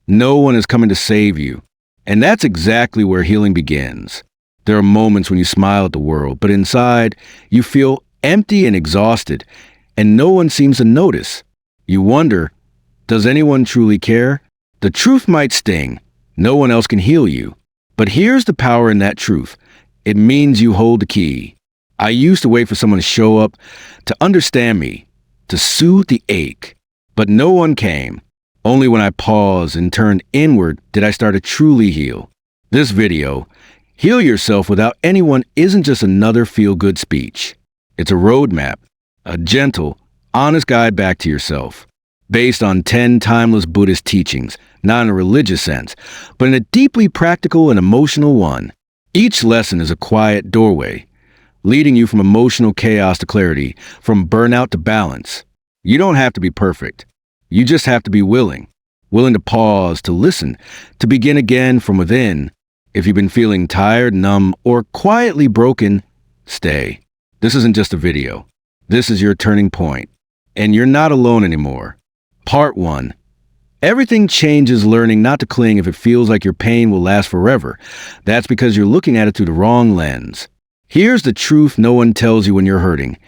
No one is coming to save you. And that's exactly where healing begins. There are moments when you smile at the world, but inside, you feel empty and exhausted, and no one seems to notice. You wonder, does anyone truly care? The truth might sting. No one else can heal you. But here's the power in that truth. It means you hold the key. I used to wait for someone to show up, to understand me, to soothe the ache. But no one came. Only when I paused and turned inward did I start to truly heal. This video, Heal Yourself Without Anyone, isn't just another feel-good speech. It's a roadmap, a gentle, honest guide back to yourself, based on 10 timeless Buddhist teachings, not in a religious sense, but in a deeply practical and emotional one. Each lesson is a quiet doorway, leading you from emotional chaos to clarity, from burnout to balance. You don't have to be perfect. You just have to be willing to pause, to listen, to begin again from within. If you've been feeling tired, numb, or quietly broken, stay. This isn't just a video. This is your turning point. And you're not alone anymore. Part 1. Everything changes. Learning not to cling. If it feels like your pain will last forever, that's because you're looking at it through the wrong lens. Here's the truth no one tells you when you're hurting.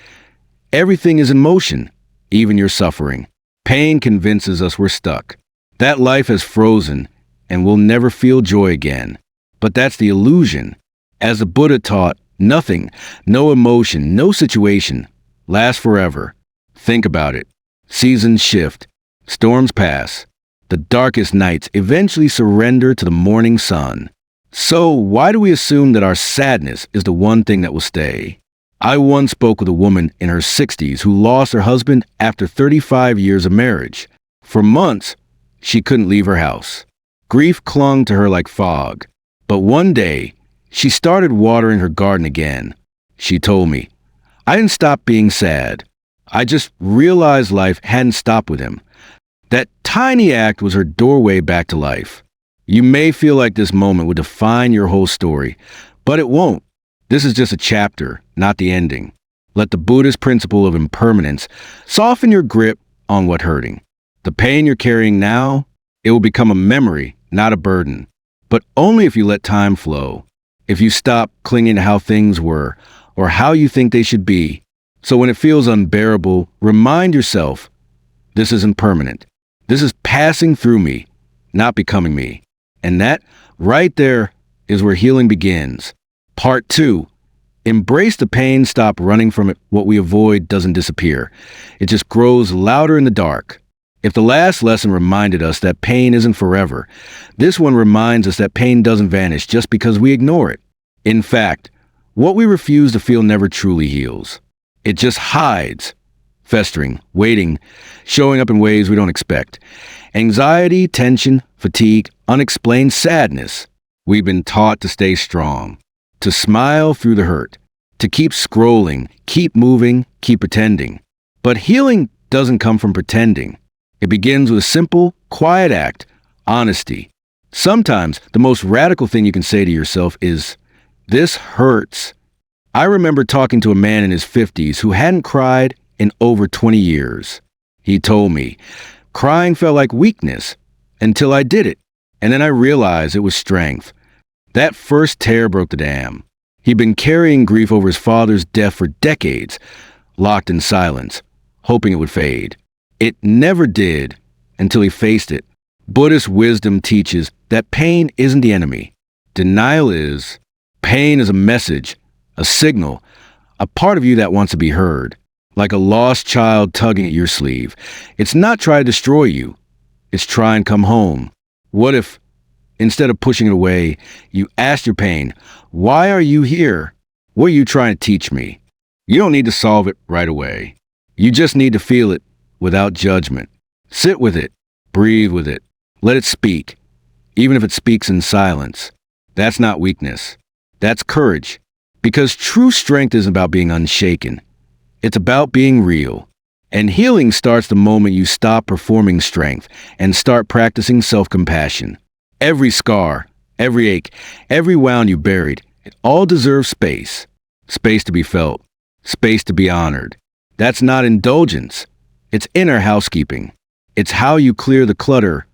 Everything is in motion, even your suffering. Pain convinces us we're stuck, that life has frozen, and we'll never feel joy again. But that's the illusion. As the Buddha taught, nothing, no emotion, no situation lasts forever. Think about it. Seasons shift. Storms pass. The darkest nights eventually surrender to the morning sun. So why do we assume that our sadness is the one thing that will stay? I once spoke with a woman in her 60s who lost her husband after 35 years of marriage. For months, she couldn't leave her house. Grief clung to her like fog. But one day, she started watering her garden again. She told me, "I didn't stop being sad. I just realized life hadn't stopped with him." That tiny act was her doorway back to life. You may feel like this moment would define your whole story, but it won't. This is just a chapter, not the ending. Let the Buddhist principle of impermanence soften your grip on what's hurting. The pain you're carrying now, it will become a memory, not a burden. But only if you let time flow. If you stop clinging to how things were, or how you think they should be. So when it feels unbearable, remind yourself, this isn't permanent. This is passing through me, not becoming me. And that, right there, is where healing begins. Part 2. Embrace the pain, stop running from it. What we avoid doesn't disappear. It just grows louder in the dark. If the last lesson reminded us that pain isn't forever, this one reminds us that pain doesn't vanish just because we ignore it. In fact, what we refuse to feel never truly heals. It just hides, festering, waiting, showing up in ways we don't expect. Anxiety, tension, fatigue, unexplained sadness. We've been taught to stay strong, to smile through the hurt, to keep scrolling, keep moving, keep pretending. But healing doesn't come from pretending. It begins with a simple, quiet act, honesty. Sometimes the most radical thing you can say to yourself is, "This hurts." I remember talking to a man in his 50s who hadn't cried in over 20 years. He told me, crying felt like weakness until I did it. And then I realized it was strength. That first tear broke the dam. He'd been carrying grief over his father's death for decades, locked in silence, hoping it would fade. It never did until he faced it. Buddhist wisdom teaches that pain isn't the enemy. Denial is. Pain is a message, a signal, a part of you that wants to be heard, like a lost child tugging at your sleeve. It's not trying to destroy you. It's trying to come home. What if, instead of pushing it away, you asked your pain, "Why are you here? What are you trying to teach me?" You don't need to solve it right away. You just need to feel it without judgment. Sit with it. Breathe with it. Let it speak, even if it speaks in silence. That's not weakness. That's courage. Because true strength isn't about being unshaken. It's about being real. And healing starts the moment you stop performing strength and start practicing self-compassion. Every scar, every ache, every wound you buried, it all deserves space. Space to be felt. Space to be honored. That's not indulgence. It's inner housekeeping. It's how you clear the clutter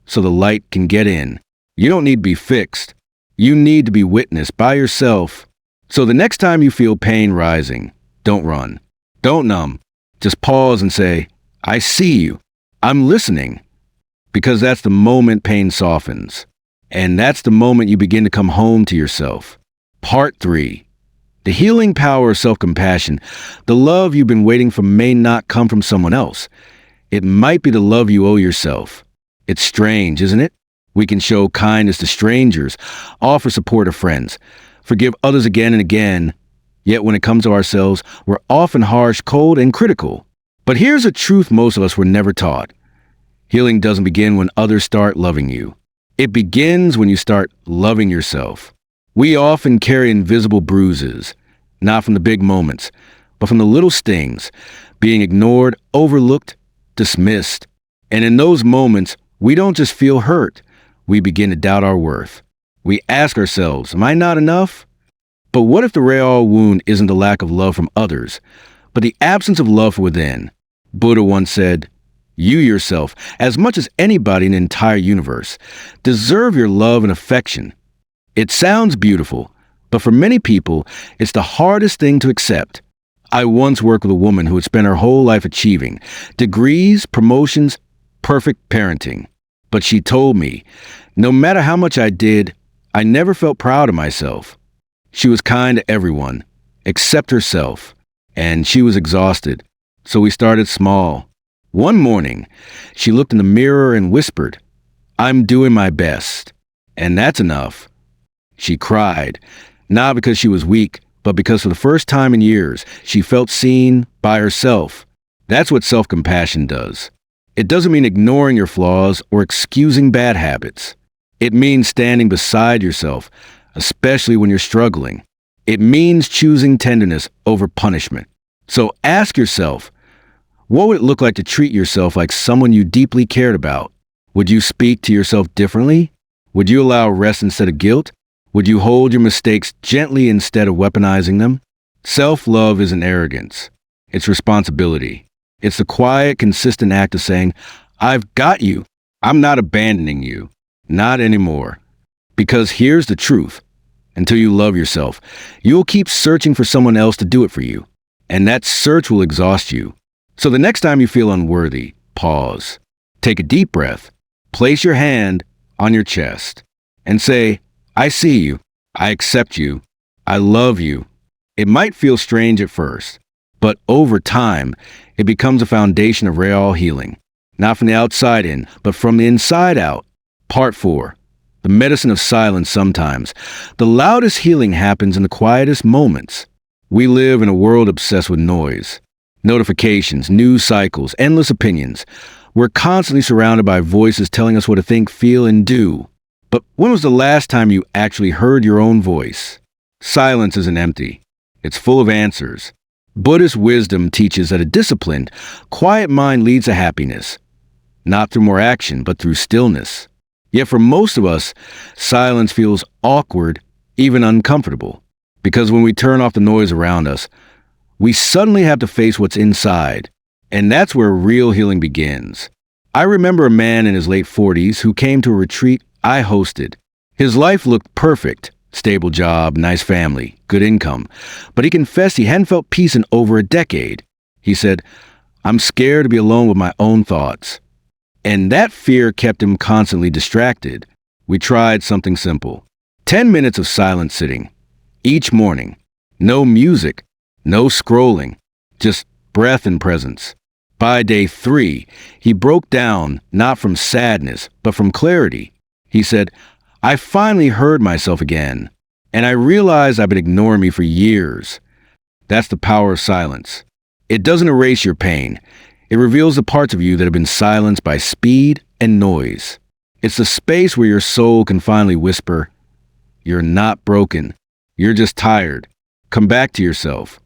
so the light can get in. You don't need to be fixed. You need to be witnessed by yourself. So the next time you feel pain rising, don't run. Don't numb. Just pause and say, I see you. I'm listening. Because that's the moment pain softens. And that's the moment you begin to come home to yourself. Part 3. The healing power of self-compassion. The love you've been waiting for may not come from someone else. It might be the love you owe yourself. It's strange, isn't it? We can show kindness to strangers, offer support to friends, forgive others again and again. Yet when it comes to ourselves, we're often harsh, cold, and critical. But here's a truth most of us were never taught. Healing doesn't begin when others start loving you. It begins when you start loving yourself. We often carry invisible bruises, not from the big moments, but from the little stings, being ignored, overlooked, dismissed. And in those moments, we don't just feel hurt. We begin to doubt our worth. We ask ourselves, am I not enough? But what if the real wound isn't the lack of love from others, but the absence of love from within? Buddha once said, you yourself, as much as anybody in the entire universe, deserve your love and affection. It sounds beautiful, but for many people, it's the hardest thing to accept. I once worked with a woman who had spent her whole life achieving degrees, promotions, perfect parenting. But she told me, no matter how much I did, I never felt proud of myself. She was kind to everyone, except herself, and she was exhausted. So we started small. One morning, she looked in the mirror and whispered, I'm doing my best. And that's enough. She cried, not because she was weak, but because for the first time in years, she felt seen by herself. That's what self-compassion does. It doesn't mean ignoring your flaws or excusing bad habits. It means standing beside yourself, especially when you're struggling. It means choosing tenderness over punishment. So ask yourself, what would it look like to treat yourself like someone you deeply cared about? Would you speak to yourself differently? Would you allow rest instead of guilt? Would you hold your mistakes gently instead of weaponizing them? Self-love isn't arrogance. It's responsibility. It's the quiet, consistent act of saying, I've got you. I'm not abandoning you. Not anymore. Because here's the truth. Until you love yourself, you'll keep searching for someone else to do it for you. And that search will exhaust you. So the next time you feel unworthy, pause. Take a deep breath. Place your hand on your chest and say, I see you. I accept you. I love you. It might feel strange at first, but over time, it becomes a foundation of real healing. Not from the outside in, but from the inside out. Part 4. The medicine of silence sometimes. The loudest healing happens in the quietest moments. We live in a world obsessed with noise. Notifications, news cycles, endless opinions. We're constantly surrounded by voices telling us what to think, feel, and do. But when was the last time you actually heard your own voice? Silence isn't empty. It's full of answers. Buddhist wisdom teaches that a disciplined, quiet mind leads to happiness. Not through more action, but through stillness. Yet for most of us, silence feels awkward, even uncomfortable. Because when we turn off the noise around us, we suddenly have to face what's inside. And that's where real healing begins. I remember a man in his late 40s who came to a retreat I hosted. His life looked perfect. Stable job, nice family, good income. But he confessed he hadn't felt peace in over a decade. He said, I'm scared to be alone with my own thoughts. And that fear kept him constantly distracted. We tried something simple. 10 minutes of silent sitting. Each morning. No music. No scrolling. Just breath and presence. By day 3, he broke down, not from sadness, but from clarity. He said, I finally heard myself again, and I realized I've been ignoring me for years. That's the power of silence. It doesn't erase your pain. It reveals the parts of you that have been silenced by speed and noise. It's the space where your soul can finally whisper, you're not broken. You're just tired. Come back to yourself.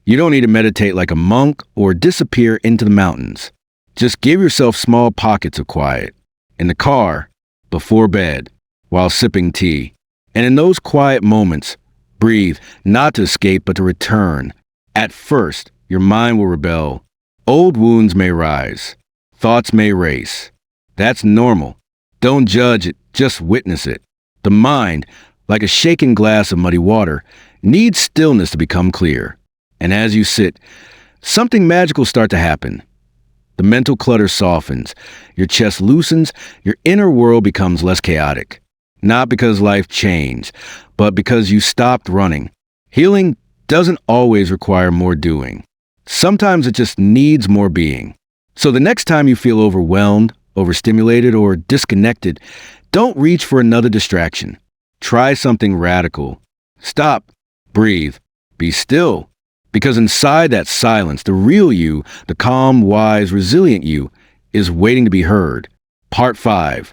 You don't need to meditate like a monk or disappear into the mountains. Just give yourself small pockets of quiet. In the car, before bed, while sipping tea. And in those quiet moments, breathe, not to escape, but to return. At first, your mind will rebel. Old wounds may rise. Thoughts may race. That's normal. Don't judge it, just witness it. The mind, like a shaken glass of muddy water, needs stillness to become clear. And as you sit, something magical starts to happen. The mental clutter softens, your chest loosens, your inner world becomes less chaotic. Not because life changed, but because you stopped running. Healing doesn't always require more doing. Sometimes it just needs more being. So the next time you feel overwhelmed, overstimulated, or disconnected, don't reach for another distraction. Try something radical. Stop, breathe, be still. Because inside that silence, the real you, the calm, wise, resilient you, is waiting to be heard. Part 5.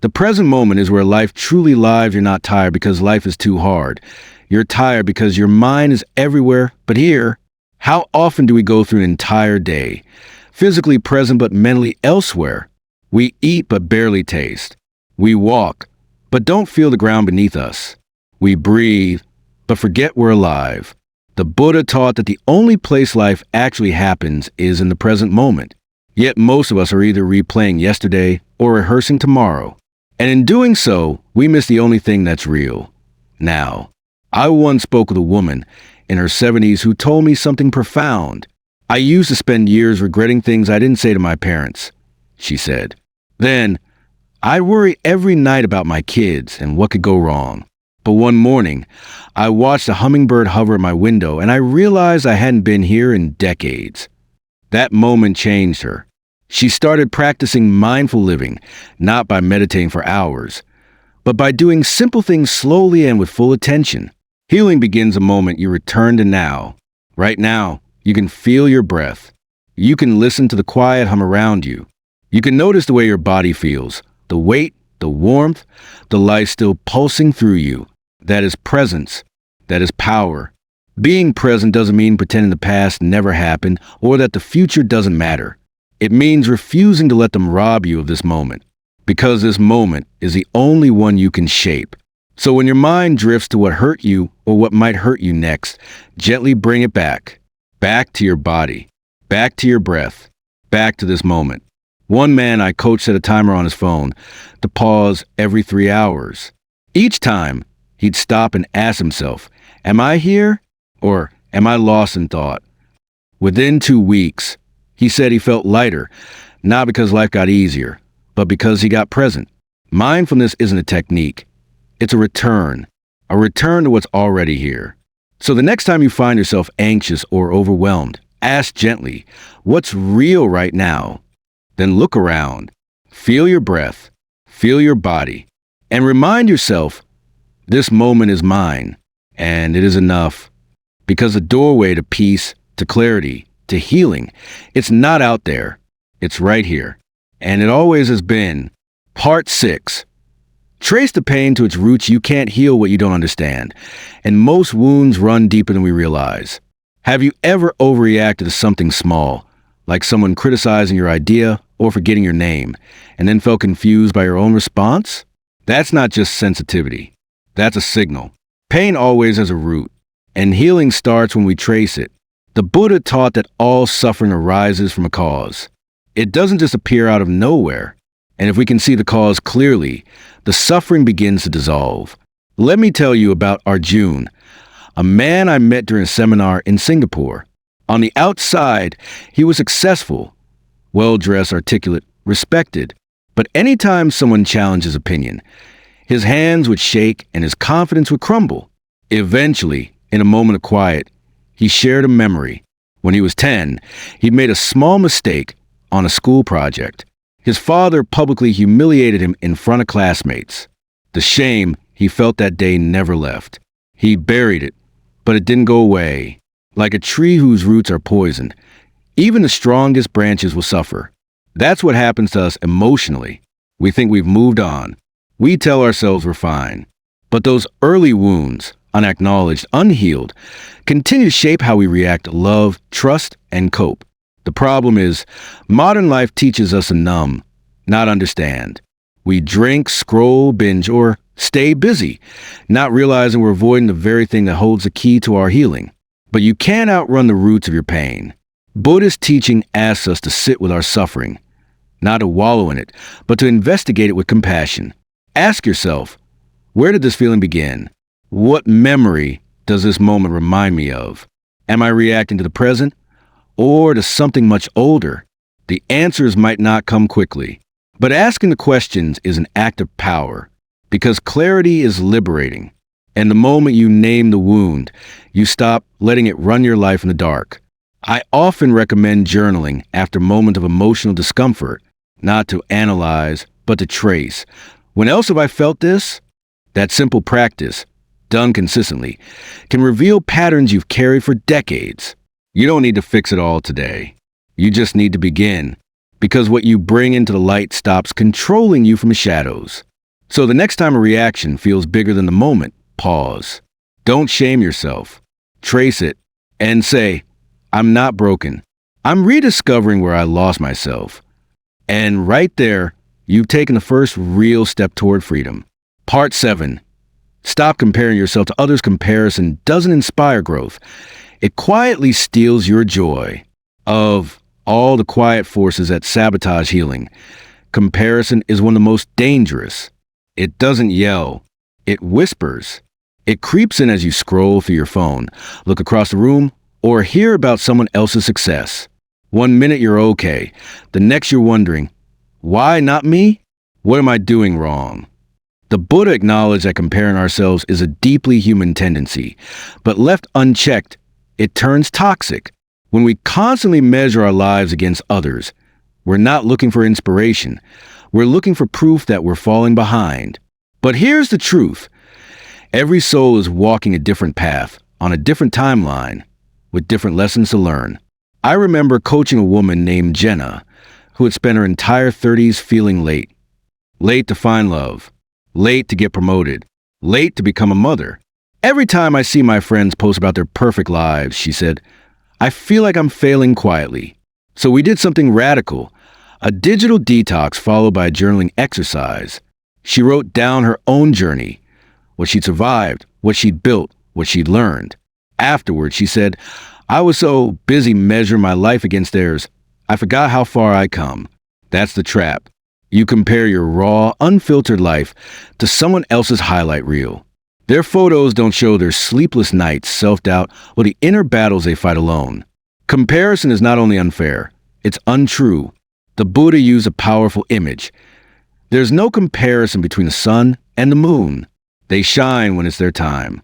The present moment is where life truly lives. You're not tired because life is too hard. You're tired because your mind is everywhere but here. How often do we go through an entire day, physically present but mentally elsewhere? We eat but barely taste. We walk, but don't feel the ground beneath us. We breathe, but forget we're alive. The Buddha taught that the only place life actually happens is in the present moment. Yet most of us are either replaying yesterday or rehearsing tomorrow. And in doing so, we miss the only thing that's real. Now, I once spoke with a woman in her 70s who told me something profound. I used to spend years regretting things I didn't say to my parents, she said. Then, I'd worry every night about my kids and what could go wrong. But one morning, I watched a hummingbird hover at my window and I realized I hadn't been here in decades. That moment changed her. She started practicing mindful living, not by meditating for hours, but by doing simple things slowly and with full attention. Healing begins the moment you return to now. Right now, you can feel your breath. You can listen to the quiet hum around you. You can notice the way your body feels, the weight, the warmth, the life still pulsing through you. That is presence. That is power. Being present doesn't mean pretending the past never happened or that the future doesn't matter. It means refusing to let them rob you of this moment, because this moment is the only one you can shape. So when your mind drifts to what hurt you or what might hurt you next, gently bring it back. Back to your body. Back to your breath. Back to this moment. One man I coached set a timer on his phone to pause every 3 hours. Each time, he'd stop and ask himself, am I here or am I lost in thought? Within 2 weeks, he said he felt lighter, not because life got easier, but because he got present. Mindfulness isn't a technique. It's a return to what's already here. So the next time you find yourself anxious or overwhelmed, ask gently, what's real right now? Then look around, feel your breath, feel your body, and remind yourself, this moment is mine, and it is enough. Because the doorway to peace, to clarity, to healing, it's not out there. It's right here. And it always has been. Part 6. Trace the pain to its roots. You can't heal what you don't understand. And most wounds run deeper than we realize. Have you ever overreacted to something small, like someone criticizing your idea or forgetting your name, and then felt confused by your own response? That's not just sensitivity. That's a signal. Pain always has a root, and healing starts when we trace it. The Buddha taught that all suffering arises from a cause. It doesn't just appear out of nowhere. And if we can see the cause clearly, the suffering begins to dissolve. Let me tell you about Arjun, a man I met during a seminar in Singapore. On the outside, he was successful, well-dressed, articulate, respected. But anytime someone challenged his opinion, his hands would shake and his confidence would crumble. Eventually, in a moment of quiet, he shared a memory. When he was 10, he made a small mistake on a school project. His father publicly humiliated him in front of classmates. The shame he felt that day never left. He buried it, but it didn't go away. Like a tree whose roots are poisoned, even the strongest branches will suffer. That's what happens to us emotionally. We think we've moved on. We tell ourselves we're fine. But those early wounds, unacknowledged, unhealed, continue to shape how we react to love, trust, and cope. The problem is, modern life teaches us to numb, not understand. We drink, scroll, binge, or stay busy, not realizing we're avoiding the very thing that holds the key to our healing. But you can't outrun the roots of your pain. Buddhist teaching asks us to sit with our suffering, not to wallow in it, but to investigate it with compassion. Ask yourself, where did this feeling begin? What memory does this moment remind me of? Am I reacting to the present or to something much older? The answers might not come quickly, but asking the questions is an act of power because clarity is liberating. And the moment you name the wound, you stop letting it run your life in the dark. I often recommend journaling after moments of emotional discomfort, not to analyze, but to trace. When else have I felt this? That simple practice, done consistently, can reveal patterns you've carried for decades. You don't need to fix it all today. You just need to begin, because what you bring into the light stops controlling you from the shadows. So the next time a reaction feels bigger than the moment, pause. Don't shame yourself. Trace it and say, I'm not broken. I'm rediscovering where I lost myself. And right there, you've taken the first real step toward freedom. Part 7. Stop comparing yourself to others. Comparison doesn't inspire growth. It quietly steals your joy. Of all the quiet forces that sabotage healing, comparison is one of the most dangerous. It doesn't yell. It whispers. It creeps in as you scroll through your phone, look across the room, or hear about someone else's success. One minute you're okay. The next you're wondering, why not me? What am I doing wrong? The Buddha acknowledged that comparing ourselves is a deeply human tendency, but left unchecked, it turns toxic. When we constantly measure our lives against others, we're not looking for inspiration. We're looking for proof that we're falling behind. But here's the truth. Every soul is walking a different path, on a different timeline, with different lessons to learn. I remember coaching a woman named Jenna, who had spent her entire 30s feeling late. Late to find love. Late to get promoted. Late to become a mother. Every time I see my friends post about their perfect lives, she said, I feel like I'm failing quietly. So we did something radical, a digital detox followed by a journaling exercise. She wrote down her own journey, what she'd survived, what she'd built, what she'd learned. Afterwards, she said, I was so busy measuring my life against theirs, I forgot how far I'd come. That's the trap. You compare your raw, unfiltered life to someone else's highlight reel. Their photos don't show their sleepless nights, self-doubt, or the inner battles they fight alone. Comparison is not only unfair, it's untrue. The Buddha used a powerful image. There's no comparison between the sun and the moon. They shine when it's their time.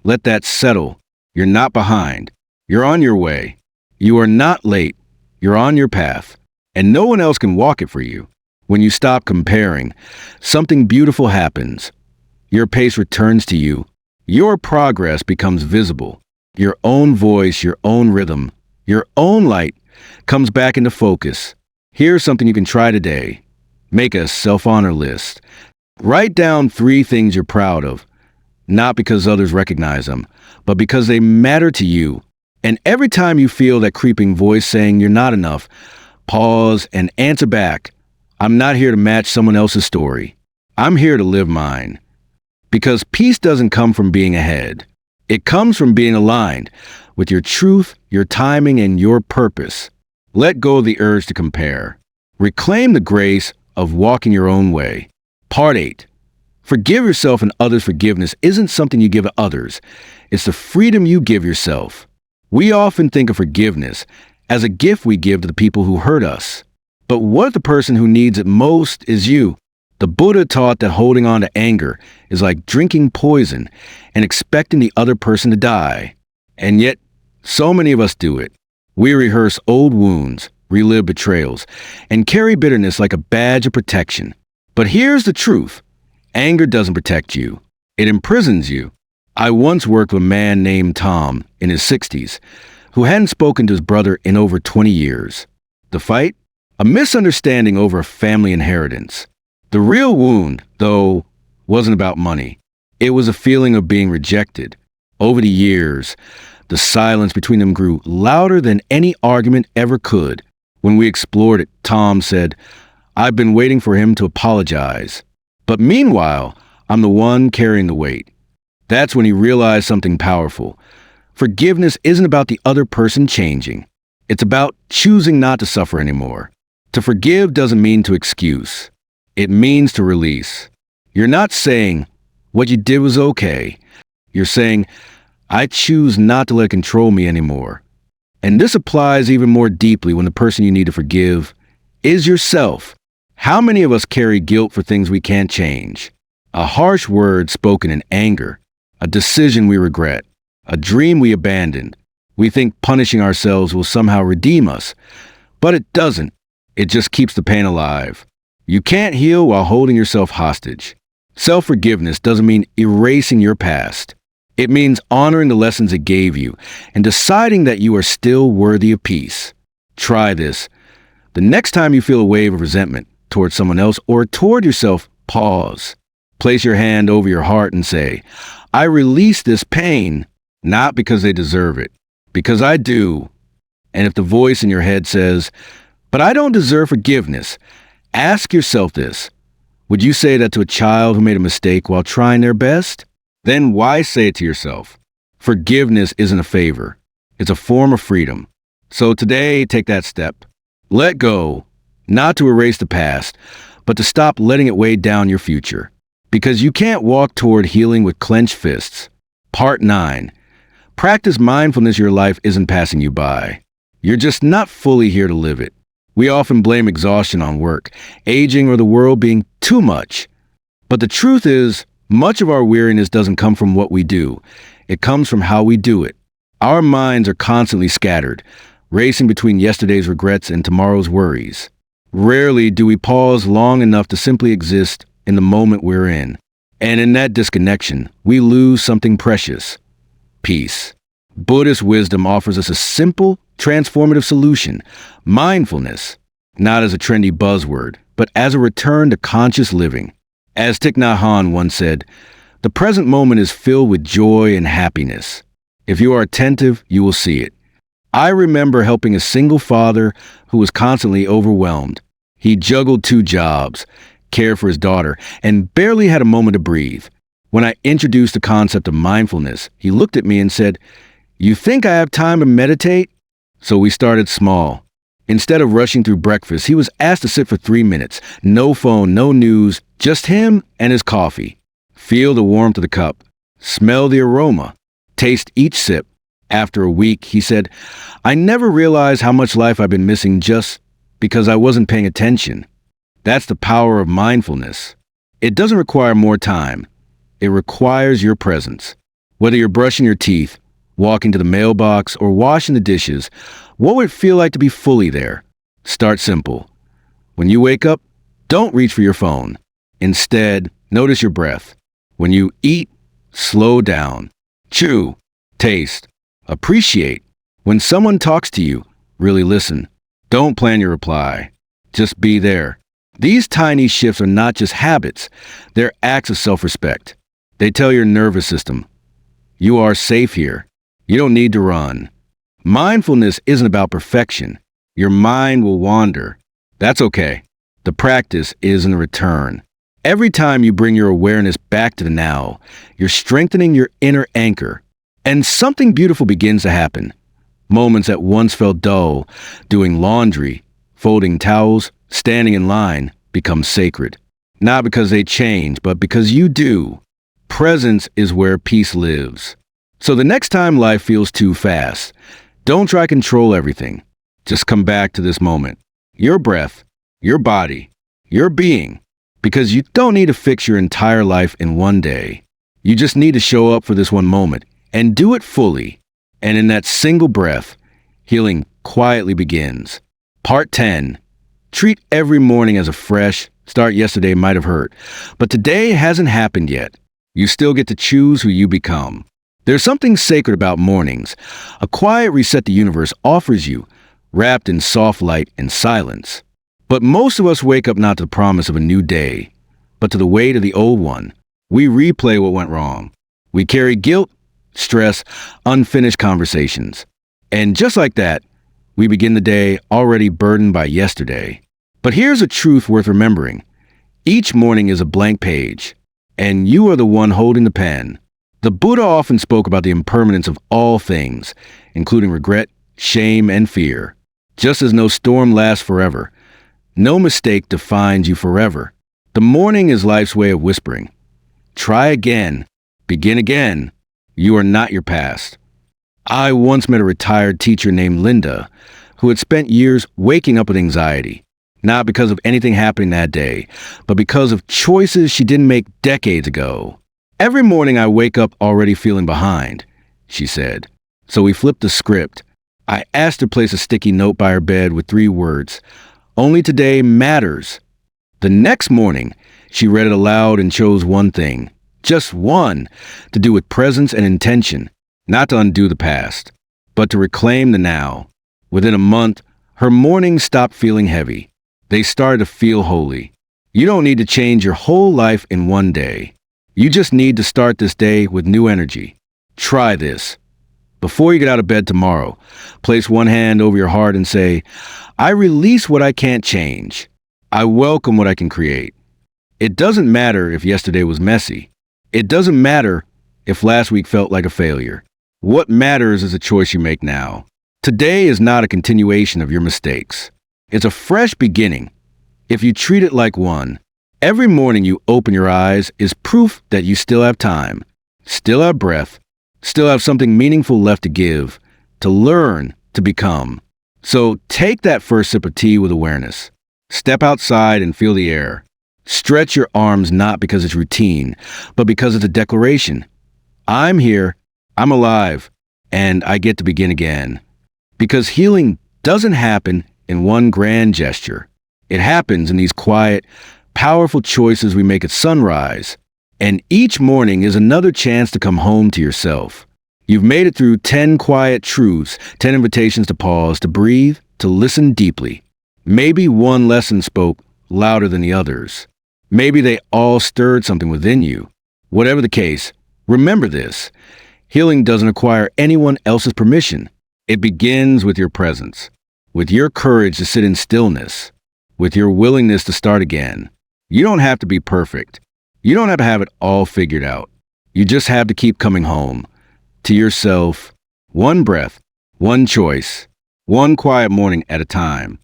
Let that settle. You're not behind. You're on your way. You are not late. You're on your path. And no one else can walk it for you. When you stop comparing, something beautiful happens. Your pace returns to you. Your progress becomes visible. Your own voice, your own rhythm, your own light comes back into focus. Here's something you can try today. Make a self-honor list. Write down 3 things you're proud of, not because others recognize them, but because they matter to you. And every time you feel that creeping voice saying you're not enough, pause and answer back. I'm not here to match someone else's story. I'm here to live mine. Because peace doesn't come from being ahead. It comes from being aligned with your truth, your timing, and your purpose. Let go of the urge to compare. Reclaim the grace of walking your own way. Part 8. Forgive yourself, and others' forgiveness isn't something you give to others. It's the freedom you give yourself. We often think of forgiveness as a gift we give to the people who hurt us. But what if the person who needs it most is you? The Buddha taught that holding on to anger is like drinking poison and expecting the other person to die. And yet, so many of us do it. We rehearse old wounds, relive betrayals, and carry bitterness like a badge of protection. But here's the truth. Anger doesn't protect you. It imprisons you. I once worked with a man named Tom in his 60s who hadn't spoken to his brother in over 20 years. The fight? A misunderstanding over a family inheritance. The real wound, though, wasn't about money. It was a feeling of being rejected. Over the years, the silence between them grew louder than any argument ever could. When we explored it, Tom said, I've been waiting for him to apologize. But meanwhile, I'm the one carrying the weight. That's when he realized something powerful. Forgiveness isn't about the other person changing. It's about choosing not to suffer anymore. To forgive doesn't mean to excuse. It means to release. You're not saying, what you did was okay. You're saying, I choose not to let it control me anymore. And this applies even more deeply when the person you need to forgive is yourself. How many of us carry guilt for things we can't change? A harsh word spoken in anger, a decision we regret, a dream we abandoned. We think punishing ourselves will somehow redeem us, but it doesn't. It just keeps the pain alive. You can't heal while holding yourself hostage. Self-forgiveness doesn't mean erasing your past. It means honoring the lessons it gave you and deciding that you are still worthy of peace. Try this. The next time you feel a wave of resentment toward someone else or toward yourself, pause. Place your hand over your heart and say, I release this pain, not because they deserve it, because I do. And if the voice in your head says, but I don't deserve forgiveness, ask yourself this. Would you say that to a child who made a mistake while trying their best? Then why say it to yourself? Forgiveness isn't a favor. It's a form of freedom. So today, take that step. Let go, not to erase the past, but to stop letting it weigh down your future. Because you can't walk toward healing with clenched fists. Part 9. Practice mindfulness. Your life isn't passing you by. You're just not fully here to live it. We often blame exhaustion on work, aging, or the world being too much. But the truth is, much of our weariness doesn't come from what we do. It comes from how we do it. Our minds are constantly scattered, racing between yesterday's regrets and tomorrow's worries. Rarely do we pause long enough to simply exist in the moment we're in. And in that disconnection, we lose something precious: peace. Buddhist wisdom offers us a simple, transformative solution: mindfulness, not as a trendy buzzword, but as a return to conscious living. As Thich Nhat Hanh once said, the present moment is filled with joy and happiness. If you are attentive, you will see it. I remember helping a single father who was constantly overwhelmed. He juggled 2 jobs, cared for his daughter, and barely had a moment to breathe. When I introduced the concept of mindfulness, he looked at me and said, "You think I have time to meditate?" So we started small. Instead of rushing through breakfast, he was asked to sit for 3 minutes. No phone, no news, just him and his coffee. Feel the warmth of the cup. Smell the aroma. Taste each sip. After a week, he said, "I never realized how much life I've been missing just because I wasn't paying attention." That's the power of mindfulness. It doesn't require more time. It requires your presence. Whether you're brushing your teeth, walking to the mailbox, or washing the dishes, what would it feel like to be fully there? Start simple. When you wake up, don't reach for your phone. Instead, notice your breath. When you eat, slow down. Chew, taste, appreciate. When someone talks to you, really listen. Don't plan your reply. Just be there. These tiny shifts are not just habits. They're acts of self-respect. They tell your nervous system, you are safe here. You don't need to run. Mindfulness isn't about perfection. Your mind will wander. That's okay. The practice is in return. Every time you bring your awareness back to the now, you're strengthening your inner anchor. And something beautiful begins to happen. Moments that once felt dull, doing laundry, folding towels, standing in line, become sacred. Not because they change, but because you do. Presence is where peace lives. So the next time life feels too fast, don't try to control everything. Just come back to this moment. Your breath, your body, your being. Because you don't need to fix your entire life in one day. You just need to show up for this one moment and do it fully. And in that single breath, healing quietly begins. Part 10. Treat every morning as a fresh start. Yesterday might have hurt, but today hasn't happened yet. You still get to choose who you become. There's something sacred about mornings, a quiet reset the universe offers you, wrapped in soft light and silence. But most of us wake up not to the promise of a new day, but to the weight of the old one. We replay what went wrong. We carry guilt, stress, unfinished conversations. And just like that, we begin the day already burdened by yesterday. But here's a truth worth remembering. Each morning is a blank page, and you are the one holding the pen. The Buddha often spoke about the impermanence of all things, including regret, shame, and fear. Just as no storm lasts forever, No mistake defines you forever. The morning is life's way of whispering. Try again. Begin again. You are not your past. I once met a retired teacher named Linda who had spent years waking up with anxiety, not because of anything happening that day, but because of choices she didn't make decades ago. Every morning I wake up already feeling behind, she said. So we flipped the script. I asked her to place a sticky note by her bed with 3 words. Only today matters. The next morning, she read it aloud and chose one thing, just one, to do with presence and intention, not to undo the past, but to reclaim the now. Within a month, her mornings stopped feeling heavy. They started to feel holy. You don't need to change your whole life in one day. You just need to start this day with new energy. Try this. Before you get out of bed tomorrow, place one hand over your heart and say, I release what I can't change. I welcome what I can create. It doesn't matter if yesterday was messy. It doesn't matter if last week felt like a failure. What matters is the choice you make now. Today is not a continuation of your mistakes. It's a fresh beginning. If you treat it like one, every morning you open your eyes is proof that you still have time, still have breath, still have something meaningful left to give, to learn, to become. So take that first sip of tea with awareness. Step outside and feel the air. Stretch your arms not because it's routine, but because it's a declaration. I'm here, I'm alive, and I get to begin again. Because healing doesn't happen in one grand gesture. It happens in these quiet, powerful choices we make at sunrise. And each morning is another chance to come home to yourself. You've made it through 10 quiet truths, 10 invitations to pause, to breathe, to listen deeply. Maybe one lesson spoke louder than the others. Maybe they all stirred something within you. Whatever the case, remember this. Healing doesn't require anyone else's permission. It begins with your presence, with your courage to sit in stillness, with your willingness to start again. You don't have to be perfect. You don't have to have it all figured out. You just have to keep coming home to yourself, one breath, one choice, one quiet morning at a time.